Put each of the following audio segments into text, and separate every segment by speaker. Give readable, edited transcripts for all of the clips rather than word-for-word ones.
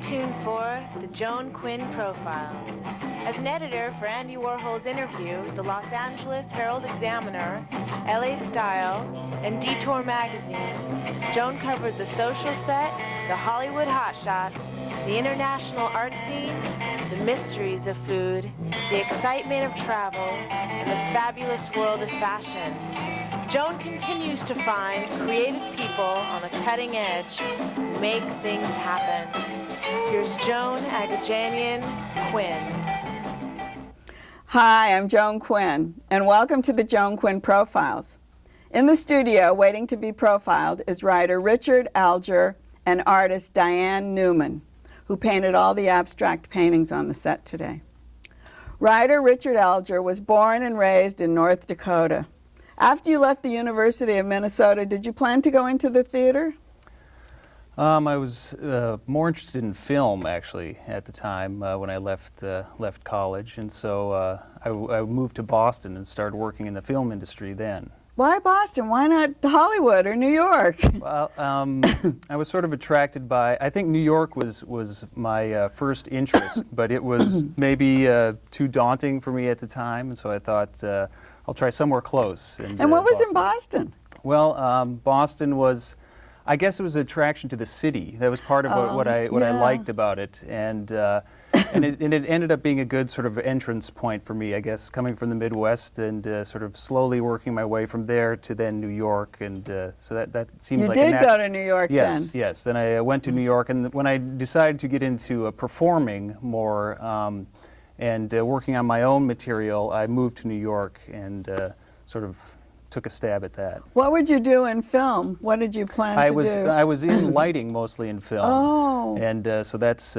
Speaker 1: tuned for the Joan Quinn Profiles. As an editor for Andy Warhol's Interview, the Los Angeles Herald-Examiner, LA Style, and Detour magazines, Joan covered the social set, the Hollywood hotshots, the international art scene, the mysteries of food, the excitement of travel, and the fabulous world of fashion. Joan continues to find creative people on the cutting edge who make things happen. Here's Joan Quinn.
Speaker 2: Hi, I'm Joan Quinn, and welcome to the Joan Quinn Profiles. In the studio, waiting to be profiled, is writer Richard Alger and artist Diane Newman, who painted all the abstract paintings on the set today. Writer Richard Alger was born and raised in North Dakota. After you left the University of Minnesota, did you plan to go into the theater?
Speaker 3: I was more interested in film, actually, at the time when I left college, and so I moved to Boston and started working in the film industry then.
Speaker 2: Why Boston? Why not Hollywood or New York?
Speaker 3: Well, I was sort of attracted by, I think New York was my first interest, but it was maybe too daunting for me at the time, and so I thought I'll try somewhere close.
Speaker 2: And what was in Boston?
Speaker 3: Well, Boston was, I guess it was an attraction to the city. That was part of what I liked about it, and it ended up being a good sort of entrance point for me, I guess, coming from the Midwest and sort of slowly working my way from there to then New York, and so that seemed like
Speaker 2: You did go to New York then?
Speaker 3: Yes, yes. Then I went to New York, and when I decided to get into performing more and working on my own material, I moved to New York and sort of took a stab at that.
Speaker 2: What would you do in film? What did you plan to do?
Speaker 3: I was in lighting mostly in film.
Speaker 2: Oh.
Speaker 3: And so that's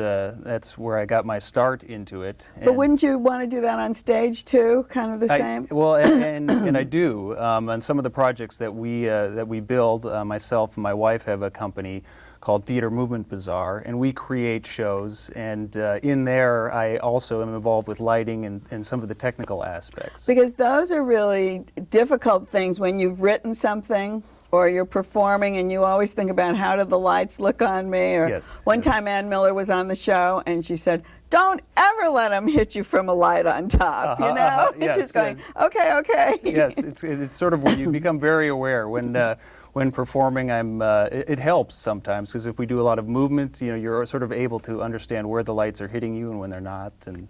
Speaker 3: where I got my start into it.
Speaker 2: But wouldn't you want to do that on stage too, kind of the same?
Speaker 3: Well, and I do. On some of the projects that we build, myself and my wife have a company called Theater Movement Bazaar, and we create shows, and in there I also am involved with lighting and some of the technical aspects.
Speaker 2: Because those are really difficult things when you've written something or you're performing and you always think about how do the lights look on me, or
Speaker 3: yes,
Speaker 2: one time Ann Miller was on the show and she said, don't ever let them hit you from a light on top, you know?
Speaker 3: Yes,
Speaker 2: just going, okay.
Speaker 3: Yes, it's sort of when you become very aware when performing. It helps sometimes, because if we do a lot of movement, you know, you're sort of able to understand where the lights are hitting you and when they're not, and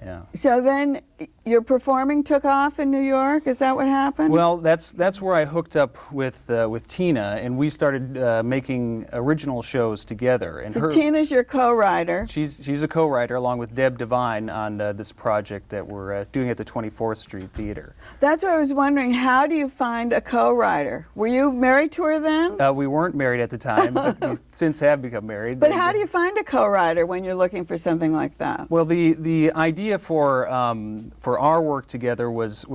Speaker 3: yeah.
Speaker 2: So then your performing took off in New York? Is that what happened?
Speaker 3: Well, that's where I hooked up with Tina, and we started making original shows together. And
Speaker 2: so Tina's your co-writer.
Speaker 3: She's a co-writer along with Deb Devine on this project that we're doing at the 24th Street Theater.
Speaker 2: That's what I was wondering. How do you find a co-writer? Were you married to her then?
Speaker 3: We weren't married at the time, but we since have become married.
Speaker 2: But how do you find a co-writer when you're looking for something like that?
Speaker 3: Well, the idea for our work together was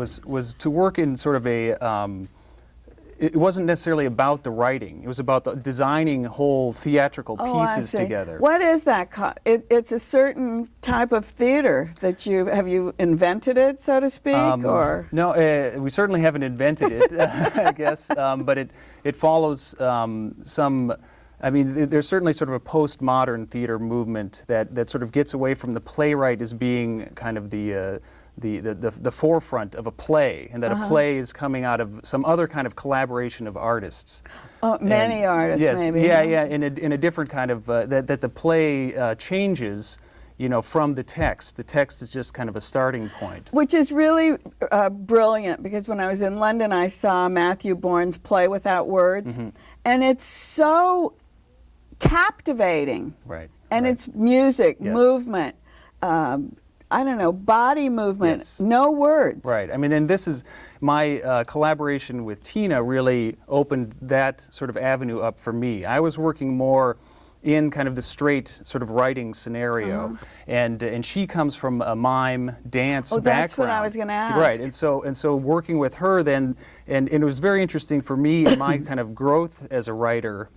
Speaker 3: to work in sort of a it wasn't necessarily about the writing. It was about designing whole theatrical pieces together.
Speaker 2: What is that? It's a certain type of theater that have you invented it, so to speak, or?
Speaker 3: No, we certainly haven't invented it, I guess, but it follows some. I mean, there's certainly sort of a postmodern theater movement that sort of gets away from the playwright as being kind of the forefront of a play, and that a play is coming out of some other kind of collaboration of artists.
Speaker 2: Oh, many artists,
Speaker 3: yes,
Speaker 2: maybe.
Speaker 3: Yeah, in a different kind of that the play changes, you know, from the text. The text is just kind of a starting point.
Speaker 2: Which is really brilliant, because when I was in London, I saw Matthew Bourne's Play Without Words, and it's so captivating.
Speaker 3: Right.
Speaker 2: And it's music, movement, I don't know, body movement, no words.
Speaker 3: Right. I mean, and this is my collaboration with Tina really opened that sort of avenue up for me. I was working more in kind of the straight sort of writing scenario, and she comes from a mime dance background.
Speaker 2: That's what I was going to ask.
Speaker 3: Right, and so working with her then, and it was very interesting for me in my kind of growth as a writer,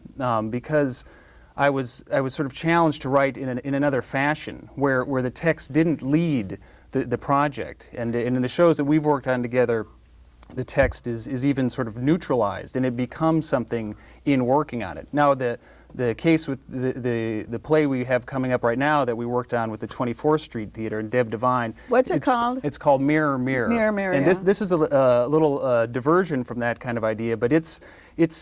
Speaker 3: because I was sort of challenged to write in another fashion, where the text didn't lead the project, and in the shows that we've worked on together, the text is even sort of neutralized, and it becomes something in working on it. Now, the the case with the play we have coming up right now that we worked on with the 24th Street Theater and Deb Devine.
Speaker 2: What's it called?
Speaker 3: It's called Mirror, Mirror.
Speaker 2: Mirror, Mirror,
Speaker 3: and
Speaker 2: yeah.
Speaker 3: this is a little diversion from that kind of idea, but it's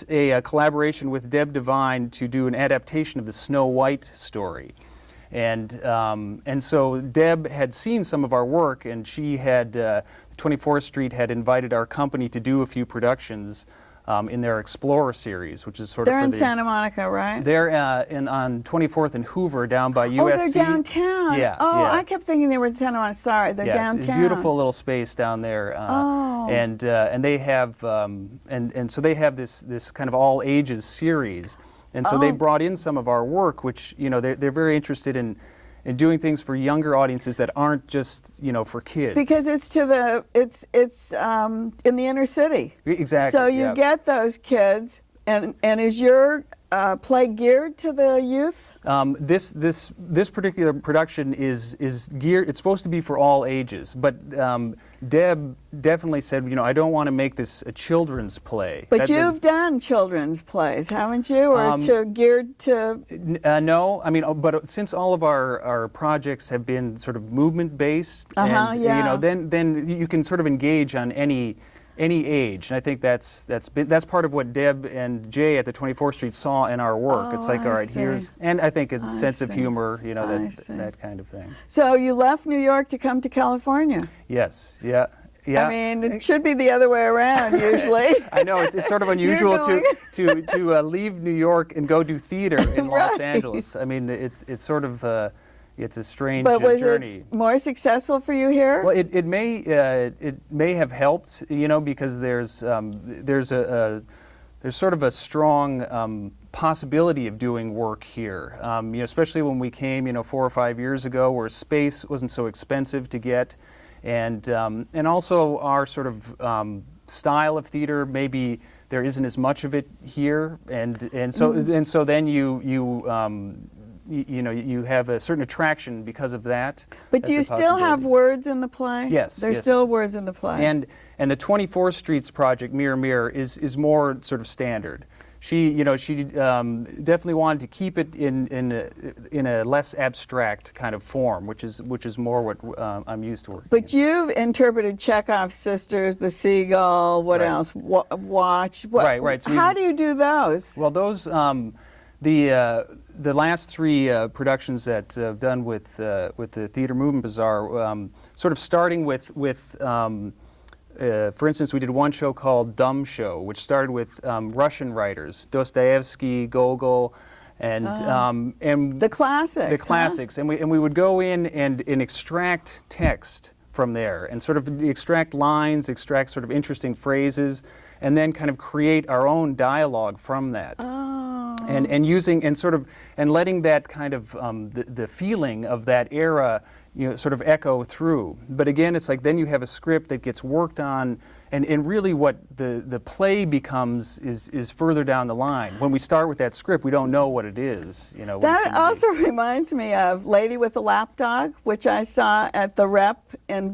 Speaker 3: a collaboration with Deb Devine to do an adaptation of the Snow White story. And so Deb had seen some of our work, and she had, 24th Street had invited our company to do a few productions in their Explorer series, which is sort of
Speaker 2: They're in Santa Monica, right?
Speaker 3: They're on 24th and Hoover down by USC.
Speaker 2: Oh, they're downtown.
Speaker 3: Yeah.
Speaker 2: Oh,
Speaker 3: yeah.
Speaker 2: I kept thinking they were in Santa Monica. Sorry, they're downtown.
Speaker 3: It's a beautiful little space down there.
Speaker 2: Oh.
Speaker 3: And they have and so they have this kind of all ages series. And so they brought in some of our work, which, you know, they're very interested in doing things for younger audiences that aren't just, you know, for kids.
Speaker 2: Because it's to the it's in the inner city.
Speaker 3: Exactly.
Speaker 2: So you get those kids, and is your play geared to the youth?
Speaker 3: This particular production is geared. It's supposed to be for all ages, but Deb definitely said, you know, I don't want to make this a children's play.
Speaker 2: But you've done children's plays, haven't you? Or geared to?
Speaker 3: No, I mean, but since all of our projects have been sort of movement based, and you know, then you can sort of engage on any age, and I think that's part of what Deb and Jay at the 24th Street saw in our work. It's like, all right, here's, and I think a sense of humor, you know, that kind of thing.
Speaker 2: So you left New York to come to California?
Speaker 3: Yes, yeah. Yeah.
Speaker 2: I mean, it should be the other way around usually.
Speaker 3: I know, it's sort of unusual to leave New York and go do theater in Los Angeles. I mean, it's sort of it's a strange journey.
Speaker 2: But was it more successful for you here?
Speaker 3: Well, it may have helped, you know, because there's sort of a strong possibility of doing work here. You know, especially when we came, you know, 4 or 5 years ago, where space wasn't so expensive to get, and also our sort of style of theater, maybe there isn't as much of it here, and so then you know, you have a certain attraction because of that.
Speaker 2: But do you still have words in the play?
Speaker 3: Yes.
Speaker 2: There's still words in the play.
Speaker 3: And the 24th Street's project, Mirror, Mirror, is more sort of standard. She definitely wanted to keep it in a less abstract kind of form, which is more what I'm used to working.
Speaker 2: But you've interpreted Chekhov's Sisters, The Seagull. What else? Watch.
Speaker 3: Right. So
Speaker 2: how do you do those?
Speaker 3: Well, those the last 3 productions that I've done with the Theater Movement Bazaar, sort of starting with for instance, we did one show called Dumb Show, which started with Russian writers, Dostoevsky, Gogol, and
Speaker 2: the classics.
Speaker 3: The classics, huh? and we would go in and extract text from there, and sort of extract lines, extract sort of interesting phrases, and then kind of create our own dialogue from that. And using and letting that kind of the feeling of that era, you know, sort of echo through. But again, it's like then you have a script that gets worked on, and really what the play becomes is further down the line. When we start with that script, we don't know what it is. You know.
Speaker 2: That also reminds me of Lady with the Lapdog, which I saw at the Rep in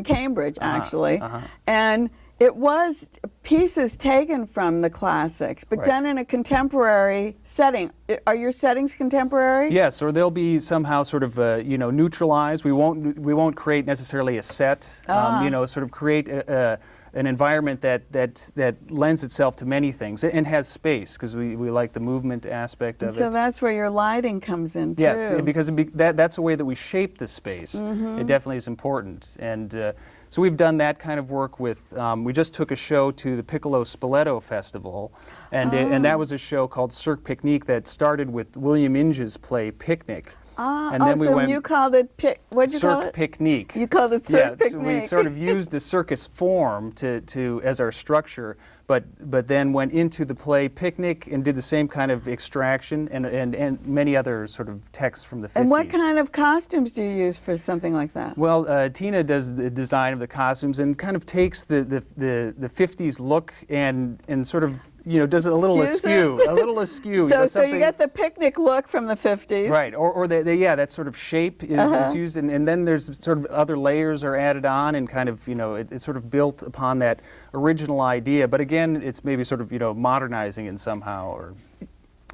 Speaker 2: Cambridge, actually, and it was pieces taken from the classics, but done in a contemporary setting. Are your settings contemporary?
Speaker 3: Yes, or they'll be somehow sort of you know, neutralized. We won't create necessarily a set. You know, sort of create an environment that lends itself to many things and has space, because we like the movement aspect of it.
Speaker 2: So that's where your lighting comes in too.
Speaker 3: Yes, because that's a way that we shape the space. It definitely is important, and. So we've done that kind of work with, we just took a show to the Piccolo Spoleto Festival, and that was a show called Cirque Picnic that started with William Inge's play Picnic. And then
Speaker 2: so you called it what'd you call it?
Speaker 3: Cirque Picnic.
Speaker 2: You called it Cirque Picnic.
Speaker 3: So we sort of used the circus form as our structure, but then went into the play Picnic and did the same kind of extraction and many other sort of texts from the 50s.
Speaker 2: And what kind of costumes do you use for something like that?
Speaker 3: Well, Tina does the design of the costumes and kind of takes the 50s look and sort of, you know, does it a little askew.
Speaker 2: So you get the picnic look from the 50s.
Speaker 3: Right, or that sort of shape is used, and then there's sort of other layers are added on, and kind of, you know, it's sort of built upon that original idea. But again, it's maybe sort of, you know, modernizing it somehow, or,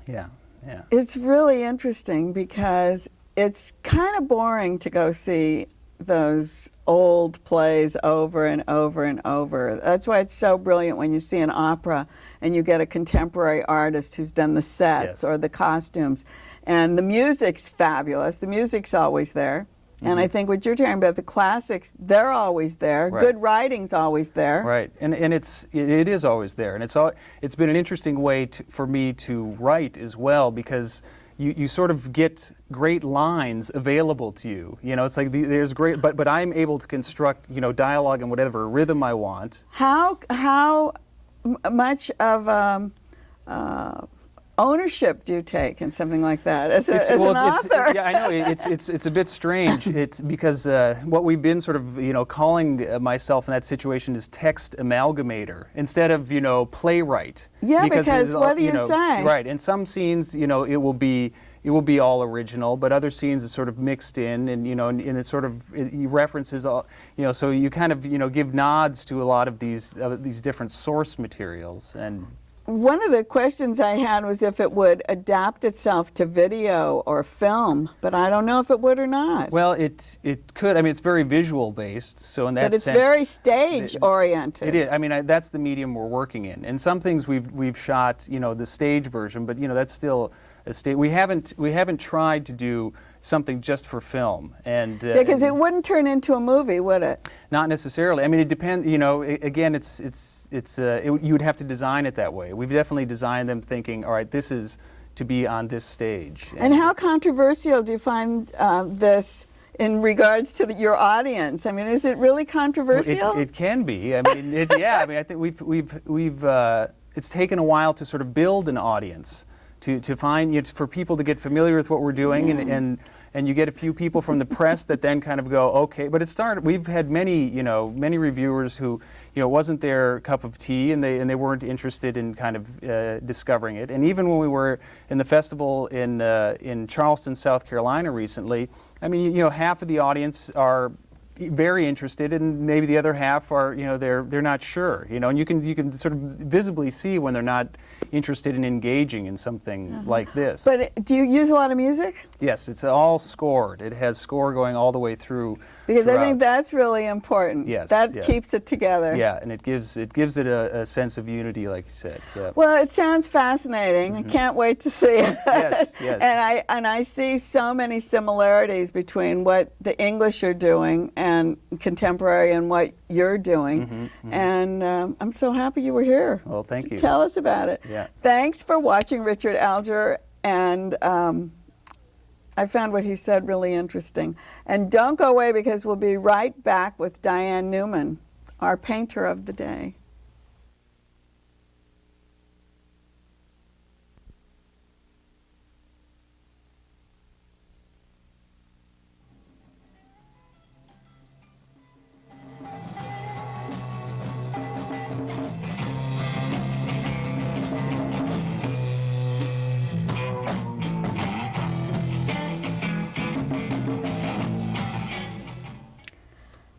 Speaker 3: yeah. Yeah.
Speaker 2: It's really interesting because it's kind of boring to go see those old plays over and over and over. That's why it's so brilliant when you see an opera and you get a contemporary artist who's done the sets
Speaker 3: Yes.
Speaker 2: or the costumes. And the music's fabulous. The music's always there. And I think what you're talking about, the classics, they're always there.
Speaker 3: Right.
Speaker 2: Good writing's always there.
Speaker 3: Right, and it is always there, and it's been an interesting way for me to write as well, because you sort of get great lines available to you. You know, it's like there's great, but I'm able to construct, you know, dialogue in whatever rhythm I want.
Speaker 2: How much of ownership do you take in something like that as an author?
Speaker 3: Yeah, I know it's a bit strange. It's because what we've been sort of, you know, calling myself in that situation is text amalgamator instead of, you know, playwright.
Speaker 2: Yeah, because what do you
Speaker 3: know,
Speaker 2: say?
Speaker 3: Right, in some scenes, you know, it will be all original, but other scenes it's sort of mixed in, and you know, and it sort of references all, you know, so you kind of, you know, give nods to a lot of these different source materials. And
Speaker 2: one of the questions I had was if it would adapt itself to video or film, but I don't know if it would or not.
Speaker 3: Well, it could. I mean, it's very visual based, so in that sense.
Speaker 2: But it's very stage oriented.
Speaker 3: It is. I mean, that's the medium we're working in. And some things we've shot, you know, the stage version, but you know, that's still a stage. We haven't tried to do something just for film, and
Speaker 2: because it wouldn't turn into a movie, would it?
Speaker 3: Not necessarily. I mean, it depends. You know, again, you would have to design it that way. We've definitely designed them thinking, all right, this is to be on this stage.
Speaker 2: And how controversial do you find this in regards to your audience? I mean, is it really controversial?
Speaker 3: It can be. I mean, yeah. I mean, I think we've it's taken a while to sort of build an audience. To find, you know, for people to get familiar with what we're doing,
Speaker 2: Yeah.
Speaker 3: and you get a few people from the press that then kind of go, okay. But it started. We've had many reviewers who, you know, it wasn't their cup of tea, and they weren't interested in kind of discovering it. And even when we were in the festival in Charleston, South Carolina recently, I mean, you know, half of the audience are very interested, and maybe the other half are, you know, they're not sure, you know, and you can sort of visibly see when they're not interested in engaging in something like this.
Speaker 2: But do you use a lot of music?
Speaker 3: Yes, it's all scored. It has score going all the way through.
Speaker 2: Because
Speaker 3: throughout.
Speaker 2: I think that's really important.
Speaker 3: Yes,
Speaker 2: that
Speaker 3: yeah.
Speaker 2: keeps it together.
Speaker 3: Yeah, and it gives it a sense of unity, like you said. Yeah.
Speaker 2: Well, it sounds fascinating. I can't wait to see it.
Speaker 3: Yes, yes.
Speaker 2: And I see so many similarities between what the English are doing and contemporary and what you're doing. And I'm so happy you were here.
Speaker 3: Well, thank you.
Speaker 2: Tell us about it.
Speaker 3: Yeah.
Speaker 2: Thanks for watching Richard Alger, and I found what he said really interesting. And don't go away, because we'll be right back with Diane Newman, our painter of the day.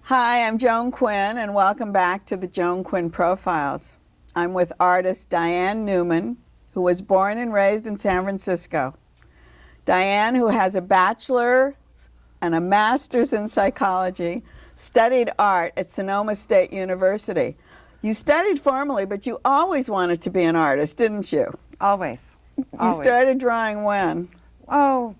Speaker 2: Hi, I'm Joan Quinn, and welcome back to the Joan Quinn Profiles. I'm with artist Diane Newman, who was born and raised in San Francisco. Diane, who has a bachelor's and a master's in psychology, studied art at Sonoma State University. You studied formally, but you always wanted to be an artist, didn't you?
Speaker 4: Always.
Speaker 2: You started drawing when?
Speaker 4: Oh,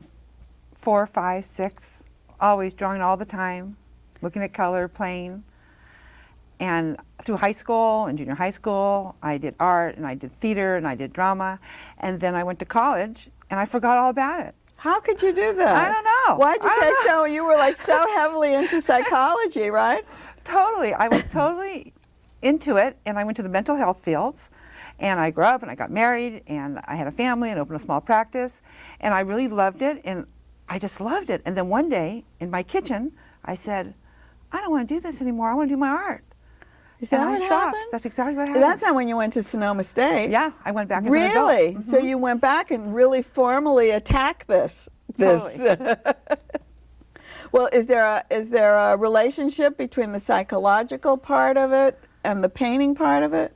Speaker 4: 4, 5, 6. Always drawing all the time, looking at color, playing. And through high school and junior high school, I did art and I did theater and I did drama. And then I went to college and I forgot all about it.
Speaker 2: How could you do that?
Speaker 4: I don't know.
Speaker 2: Why'd you
Speaker 4: I don't
Speaker 2: take
Speaker 4: know.
Speaker 2: so, you were like so heavily into psychology, right?
Speaker 4: Totally. I was totally into it, and I went to the mental health fields. And I grew up and I got married and I had a family and opened a small practice. And I really loved it, and I just loved it. And then one day in my kitchen, I said, I don't want to do this anymore. I want to do my art.
Speaker 2: Is that
Speaker 4: and I
Speaker 2: what
Speaker 4: stopped.
Speaker 2: happened?
Speaker 4: That's exactly what happened.
Speaker 2: That's not when you went to Sonoma State.
Speaker 4: Yeah, I went back as an adult.
Speaker 2: Really? So you went back and really formally attacked this.
Speaker 4: Totally.
Speaker 2: Well, is there a relationship between the psychological part of it and the painting part of it?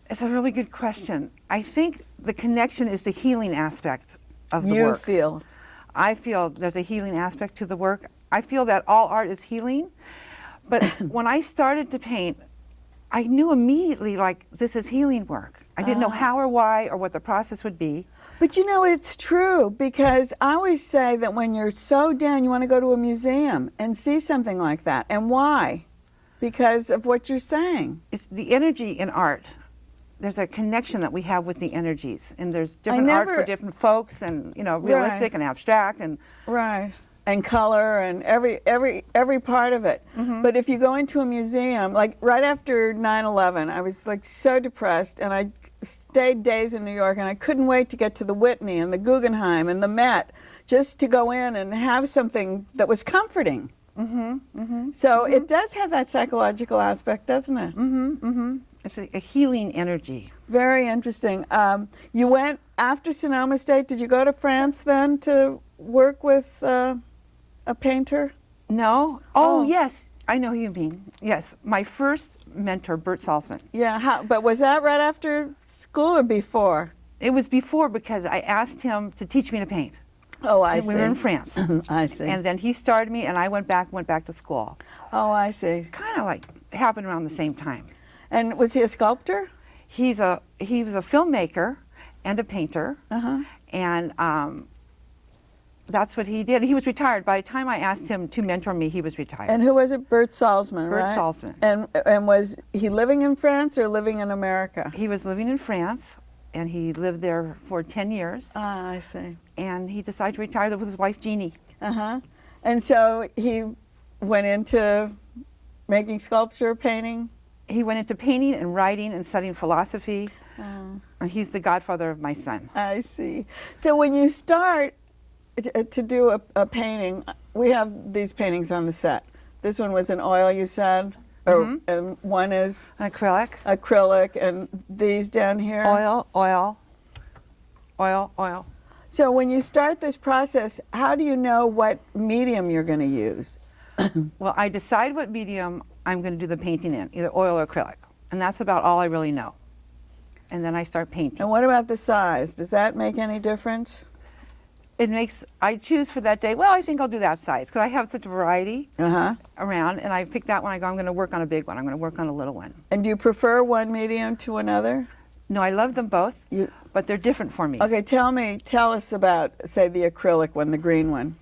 Speaker 4: It's a really good question. I think the connection is the healing aspect of the
Speaker 2: You
Speaker 4: work.
Speaker 2: feel.
Speaker 4: I feel there's a healing aspect to the work. I feel that all art is healing. But when I started to paint, I knew immediately, like, this is healing work. I didn't know how or why or what the process would be.
Speaker 2: But you know, it's true, because I always say that when you're so down, you want to go to a museum and see something like that. And why? Because of what you're saying.
Speaker 4: It's the energy in art. There's a connection that we have with the energies, and there's different art for different folks, and realistic and abstract, and
Speaker 2: right, and color, and every part of it. But if you go into a museum, like right after 9/11, I was like so depressed, and I stayed days in New York, and I couldn't wait to get to the Whitney and the Guggenheim and the Met, just to go in and have something that was comforting. So it does have that psychological aspect, doesn't it?
Speaker 4: it's a healing energy.
Speaker 2: Very interesting. You went after Sonoma State. Did you go to France then to work with a painter?
Speaker 4: No? Oh, yes. I know who you mean. Yes. My first mentor, Bert Salzman.
Speaker 2: Yeah, but was that right after school or before?
Speaker 4: It was before, because I asked him to teach me to paint.
Speaker 2: Oh, I see.
Speaker 4: We were in France.
Speaker 2: I see.
Speaker 4: And then he started me, and I went back to school.
Speaker 2: Oh, I see.
Speaker 4: Kind of like happened around the same time.
Speaker 2: And was he a sculptor?
Speaker 4: He was a filmmaker and a painter, and that's what he did. He was retired. By the time I asked him to mentor me, he was retired.
Speaker 2: And who was it? Bert Salzman,
Speaker 4: Bert
Speaker 2: right?
Speaker 4: Salzman.
Speaker 2: And was he living in France or living in America?
Speaker 4: He was living in France, and he lived there for 10 years.
Speaker 2: Ah, I see.
Speaker 4: And he decided to retire with his wife, Jeannie.
Speaker 2: And so he went into making sculpture, painting?
Speaker 4: He went into painting and writing and studying philosophy. And he's the godfather of my son.
Speaker 2: I see. So when you start to do a painting, we have these paintings on the set. This one was in oil, you said? And one is?
Speaker 4: An acrylic.
Speaker 2: Acrylic, and these down here?
Speaker 4: Oil, oil, oil, oil.
Speaker 2: So when you start this process, how do you know what medium you're going to use?
Speaker 4: Well, I decide what medium I'm going to do the painting in, either oil or acrylic. And that's about all I really know. And then I start painting.
Speaker 2: And what about the size? Does that make any difference?
Speaker 4: It makes, I choose for that day, well, I think I'll do that size, because I have such a variety around, and I pick that one. I go, I'm going to work on a big one. I'm going to work on a little one.
Speaker 2: And do you prefer one medium to another?
Speaker 4: No, I love them both, but they're different for me.
Speaker 2: Okay, tell us about, say, the acrylic one, the green one.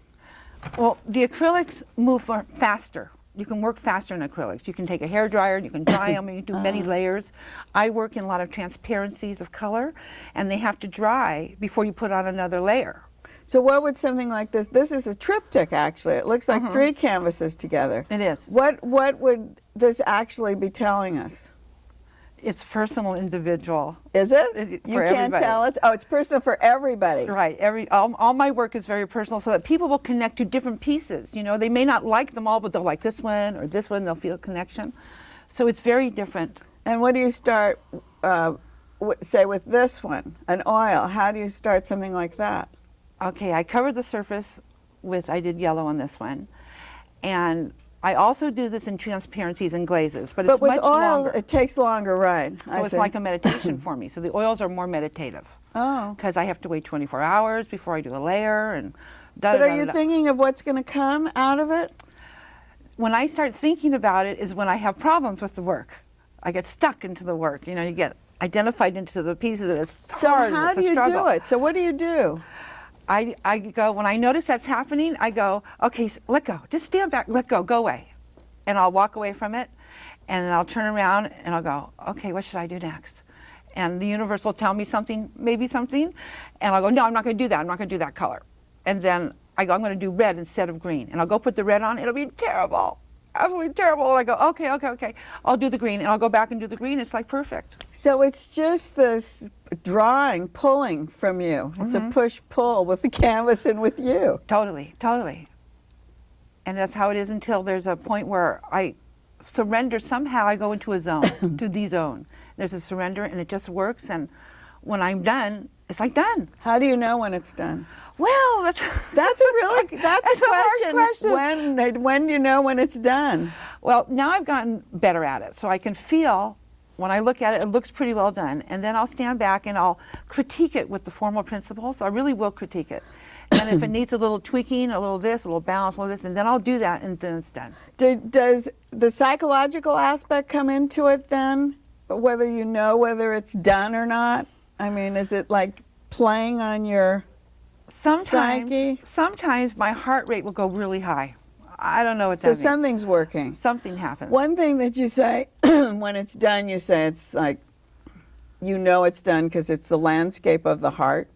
Speaker 4: Well, the acrylics move faster. You can work faster in acrylics. You can take a hairdryer, you can dry them, and you can do many layers. I work in a lot of transparencies of color, and they have to dry before you put on another layer.
Speaker 2: So what would something like this is a triptych, actually. It looks like 3 canvases together.
Speaker 4: It is.
Speaker 2: What would this actually be telling us?
Speaker 4: It's personal, individual.
Speaker 2: Is it? You
Speaker 4: For
Speaker 2: can't
Speaker 4: everybody.
Speaker 2: tell us? Oh, it's personal for everybody.
Speaker 4: Right. All my work is very personal, so that people will connect to different pieces. You know, they may not like them all, but they'll like this one or this one. They'll feel a connection. So it's very different.
Speaker 2: And what do you start, say, with this one, an oil? How do you start something like that?
Speaker 4: Okay, I covered the surface with, I did yellow on this one. And I also do this in transparencies and glazes, but it's
Speaker 2: with
Speaker 4: much
Speaker 2: oil,
Speaker 4: longer.
Speaker 2: it takes longer, right?
Speaker 4: So it's like a meditation for me. So the oils are more meditative.
Speaker 2: Oh.
Speaker 4: Because I have to wait 24 hours before I do a layer. And
Speaker 2: But are you thinking of what's going to come out of it?
Speaker 4: When I start thinking about it is when I have problems with the work. I get stuck into the work. You know, you get identified into the pieces, and it's hard.
Speaker 2: So how
Speaker 4: it's
Speaker 2: do
Speaker 4: a
Speaker 2: you
Speaker 4: struggle.
Speaker 2: do it? So what do you do?
Speaker 4: I go, when I notice that's happening, I go, okay, let go. Just stand back, let go, go away. And I'll walk away from it, and I'll turn around, and I'll go, okay, what should I do next? And the universe will tell me something, maybe something, and I'll go, no, I'm not going to do that. I'm not going to do that color. And then I go, I'm going to do red instead of green. And I'll go put the red on. It'll be terrible, absolutely terrible. And I go, okay, I'll do the green. And I'll go back and do the green. It's like perfect.
Speaker 2: So it's just this drawing, pulling from you. It's a push-pull with the canvas and with you.
Speaker 4: Totally, totally. And that's how it is until there's a point where I surrender. Somehow I go into a zone, to the zone. There's a surrender, and it just works. And when I'm done, it's like done.
Speaker 2: How do you know when it's done?
Speaker 4: Well, that's
Speaker 2: a really that's a
Speaker 4: hard
Speaker 2: question. When do you know when it's done?
Speaker 4: Well, now I've gotten better at it, so I can feel when I look at it, it looks pretty well done. And then I'll stand back and I'll critique it with the formal principles. I really will critique it. And if it needs a little tweaking, a little this, a little balance, a little this, and then I'll do that, and then it's done.
Speaker 2: Does the psychological aspect come into it then? Whether you know whether it's done or not? I mean, is it like playing on your psyche?
Speaker 4: Sometimes my heart rate will go really high. I don't know what that
Speaker 2: So
Speaker 4: means.
Speaker 2: something's working.
Speaker 4: Something happens.
Speaker 2: One thing that you say when it's done, you say it's like, you know it's done because it's the landscape of the heart.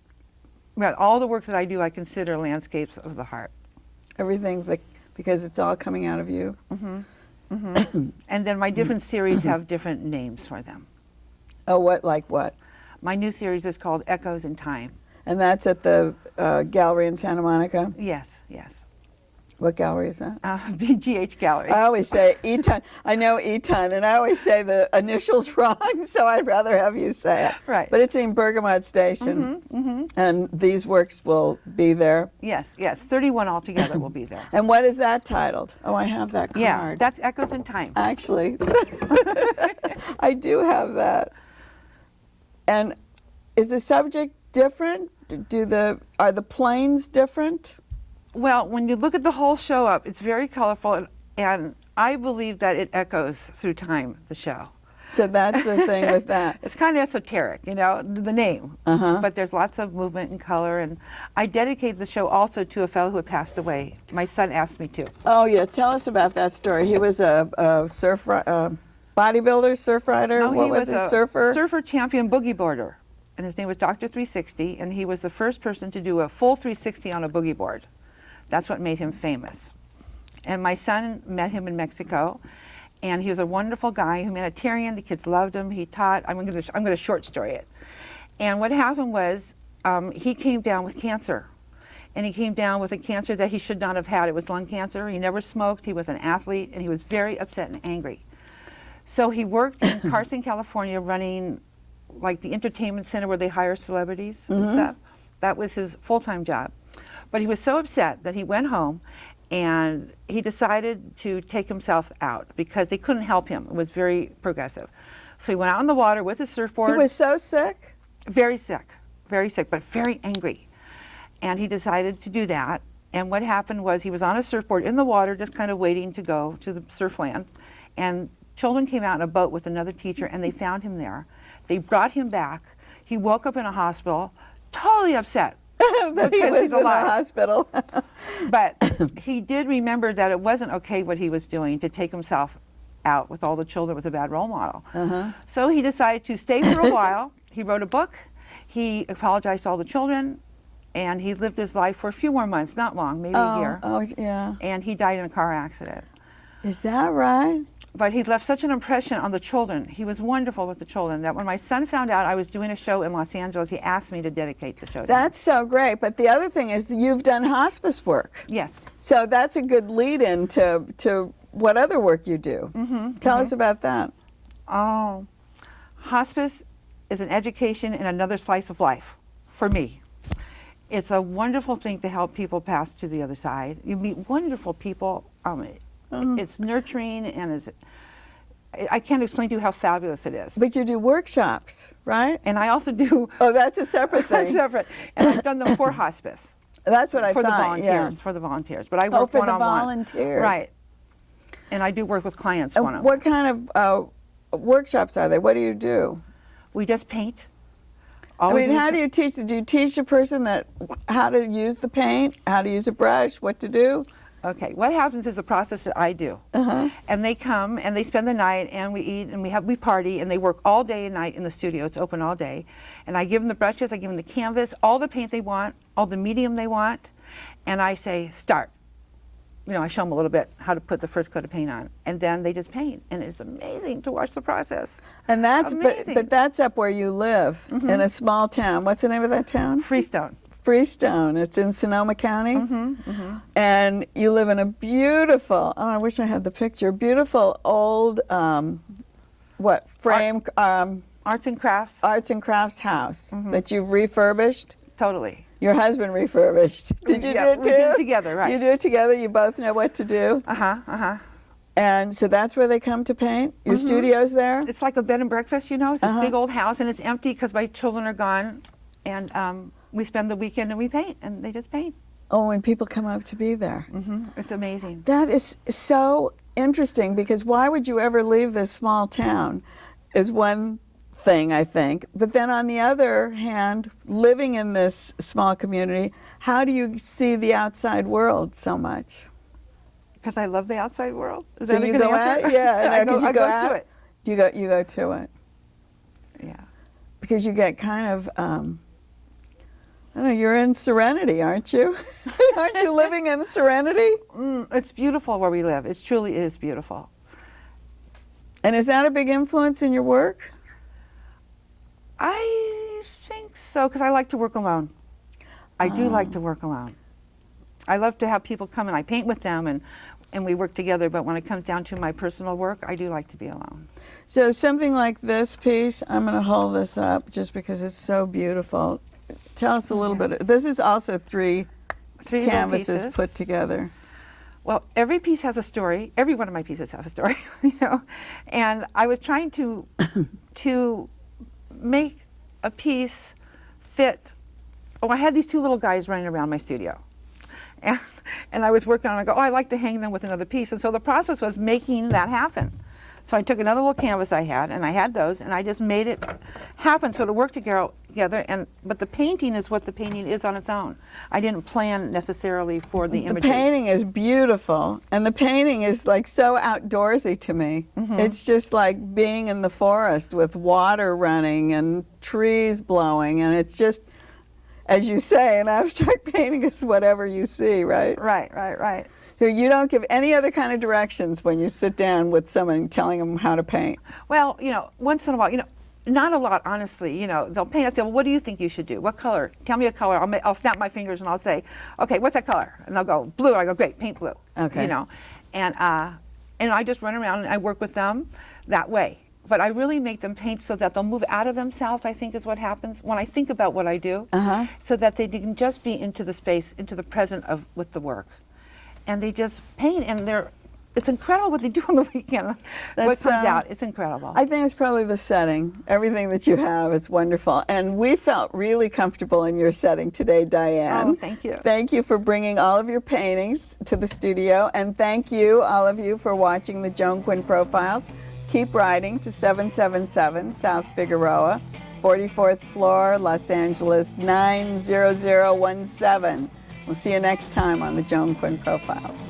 Speaker 4: Right, all the work that I do, I consider landscapes of the heart.
Speaker 2: Everything's like, because it's all coming out of you.
Speaker 4: And then my different series have different names for them.
Speaker 2: Oh, what, like what?
Speaker 4: My new series is called Echoes in Time.
Speaker 2: And that's at the gallery in Santa Monica?
Speaker 4: Yes, yes.
Speaker 2: What gallery is that?
Speaker 4: BGH Gallery.
Speaker 2: I always say Eton. I know Eton, and I always say the initials wrong, so I'd rather have you say it.
Speaker 4: Right.
Speaker 2: But it's in Bergamot Station, and these works will be there.
Speaker 4: Yes, yes. 31 altogether will be there.
Speaker 2: And what is that titled? Oh, I have that card.
Speaker 4: Yeah, that's Echoes in Time.
Speaker 2: Actually, I do have that. And is the subject different? Are the planes different?
Speaker 4: Well, when you look at the whole show up, it's very colorful, and I believe that it echoes through time, the show.
Speaker 2: So that's the thing with that.
Speaker 4: It's kind of esoteric, you know, the name. But there's lots of movement and color, and I dedicate the show also to a fellow who had passed away. My son asked me to.
Speaker 2: Oh, yeah. Tell us about that story. He was a bodybuilder, surf rider?
Speaker 4: No,
Speaker 2: what
Speaker 4: he
Speaker 2: was he, surfer?
Speaker 4: Surfer champion boogie boarder, and his name was Dr. 360, and he was the first person to do a full 360 on a boogie board. That's what made him famous. And my son met him in Mexico, and he was a wonderful guy, humanitarian. The kids loved him. He taught. I'm going to short story it. And what happened was he came down with cancer. And he came down with a cancer that he should not have had. It was lung cancer. He never smoked. He was an athlete, and he was very upset and angry. So he worked in Carson, California, running like the entertainment center where they hire celebrities and stuff. That was his full-time job. But he was so upset that he went home and he decided to take himself out because they couldn't help him. It was very progressive. So he went out on the water with his surfboard.
Speaker 2: He was so sick?
Speaker 4: Very sick, but very angry. And he decided to do that. And what happened was he was on a surfboard in the water, just kind of waiting to go to the surf land. And children came out in a boat with another teacher, and they found him there. They brought him back. He woke up in a hospital, totally upset.
Speaker 2: That he was in a hospital.
Speaker 4: But he did remember that it wasn't okay what he was doing to take himself out with all the children. It was a bad role model. So he decided to stay for a while. He wrote a book. He apologized to all the children. And he lived his life for a few more months, not long, maybe a year.
Speaker 2: Oh, yeah.
Speaker 4: And he died in a car accident.
Speaker 2: Is that right?
Speaker 4: But he left such an impression on the children. He was wonderful with the children that when my son found out I was doing a show in Los Angeles, he asked me to dedicate the show to him.
Speaker 2: That's so great. But the other thing is you've done hospice work.
Speaker 4: Yes.
Speaker 2: So that's a good lead-in to what other work you do. Tell us about that.
Speaker 4: Oh, hospice is an education in another slice of life for me. It's a wonderful thing to help people pass to the other side. You meet wonderful people. It's nurturing, and I can't explain to you how fabulous it is.
Speaker 2: But you do workshops, right?
Speaker 4: And I also do.
Speaker 2: Oh, that's a separate thing.
Speaker 4: Separate. And I've done them for hospice.
Speaker 2: That's what I
Speaker 4: for
Speaker 2: thought.
Speaker 4: The volunteers, for the volunteers. But I work
Speaker 2: for
Speaker 4: one-on-one.
Speaker 2: the volunteers.
Speaker 4: Right. And I do work with clients one-on-one.
Speaker 2: What kind of workshops are they? What do you do?
Speaker 4: We just paint.
Speaker 2: I mean, how do you teach? Do you teach a person how to use the paint, how to use a brush, what to do?
Speaker 4: Okay, what happens is a process that I do. And they come and they spend the night and we eat and we party and they work all day and night in the studio. It's open all day. And I give them the brushes, I give them the canvas, all the paint they want, all the medium they want. And I say, start. You know, I show them a little bit how to put the first coat of paint on. And then they just paint. And it's amazing to watch the process.
Speaker 2: And that's,
Speaker 4: amazing.
Speaker 2: but that's up where you live, in a small town. What's the name of that town?
Speaker 4: Freestone.
Speaker 2: Freestone. It's in Sonoma County. And you live in a beautiful, oh, I wish I had the picture, beautiful old, frame?
Speaker 4: Arts and crafts.
Speaker 2: Arts and crafts house that you've refurbished?
Speaker 4: Totally.
Speaker 2: Your husband refurbished. Did you do it too?
Speaker 4: We did it together, right.
Speaker 2: You do it together, you both know what to do? And so that's where they come to paint? Your studio's there?
Speaker 4: It's like a bed and breakfast, you know. It's this big old house, and it's empty because my children are gone. And we spend the weekend and we paint, and they just paint.
Speaker 2: Oh, and people come up to be there.
Speaker 4: It's amazing.
Speaker 2: That is so interesting, because why would you ever leave this small town is one thing, I think. But then on the other hand, living in this small community, how do you see the outside world so much?
Speaker 4: Because I love the outside world. Is
Speaker 2: So
Speaker 4: that a
Speaker 2: you
Speaker 4: good
Speaker 2: go
Speaker 4: answer?
Speaker 2: out? Yeah,
Speaker 4: I
Speaker 2: no, 'cause
Speaker 4: go
Speaker 2: you go
Speaker 4: to
Speaker 2: out?
Speaker 4: it.
Speaker 2: You go to it.
Speaker 4: Yeah.
Speaker 2: Because you get kind of, I don't know, you're in serenity, aren't you? Aren't you living in serenity?
Speaker 4: It's beautiful where we live. It truly is beautiful.
Speaker 2: And is that a big influence in your work?
Speaker 4: I think so, because I like to work alone. I do like to work alone. I love to have people come and I paint with them and we work together, but when it comes down to my personal work, I do like to be alone.
Speaker 2: So something like this piece, I'm going to hold this up just because it's so beautiful. Tell us a little bit. This is also three
Speaker 4: little
Speaker 2: canvases
Speaker 4: pieces.
Speaker 2: put together.
Speaker 4: Well, every piece has a story. Every one of my pieces has a story, you know. And I was trying to make a piece fit. Oh, I had these two little guys running around my studio. And I was working on it. I go, oh, I'd like to hang them with another piece. And so the process was making that happen. So I took another little canvas I had, and I had those, and I just made it happen so to work together. But the painting is what the painting is on its own. I didn't plan necessarily for the imagery.
Speaker 2: The painting is beautiful, and the painting is like so outdoorsy to me. It's just like being in the forest with water running and trees blowing, and it's just, as you say, an abstract painting is whatever you see, right?
Speaker 4: Right.
Speaker 2: So you don't give any other kind of directions when you sit down with someone telling them how to paint?
Speaker 4: Well, you know, once in a while, you know, not a lot, honestly. You know, they'll paint. I say, well, what do you think you should do? What color? Tell me a color. I'll snap my fingers and I'll say, okay, what's that color? And they'll go, blue. I go, great, paint blue.
Speaker 2: Okay.
Speaker 4: You know, and I just run around and I work with them that way. But I really make them paint so that they'll move out of themselves, I think is what happens when I think about what I do, so that they can just be into the space, into the present with the work. And they just paint, and it's incredible what they do on the weekend. What comes out, it's incredible.
Speaker 2: I think it's probably the setting. Everything that you have is wonderful. And we felt really comfortable in your setting today, Diane.
Speaker 4: Oh, thank you.
Speaker 2: Thank you for bringing all of your paintings to the studio. And thank you, all of you, for watching the Joan Quinn Profiles. Keep writing to 777 South Figueroa, 44th floor, Los Angeles, 90017. We'll see you next time on the Joan Quinn Profiles.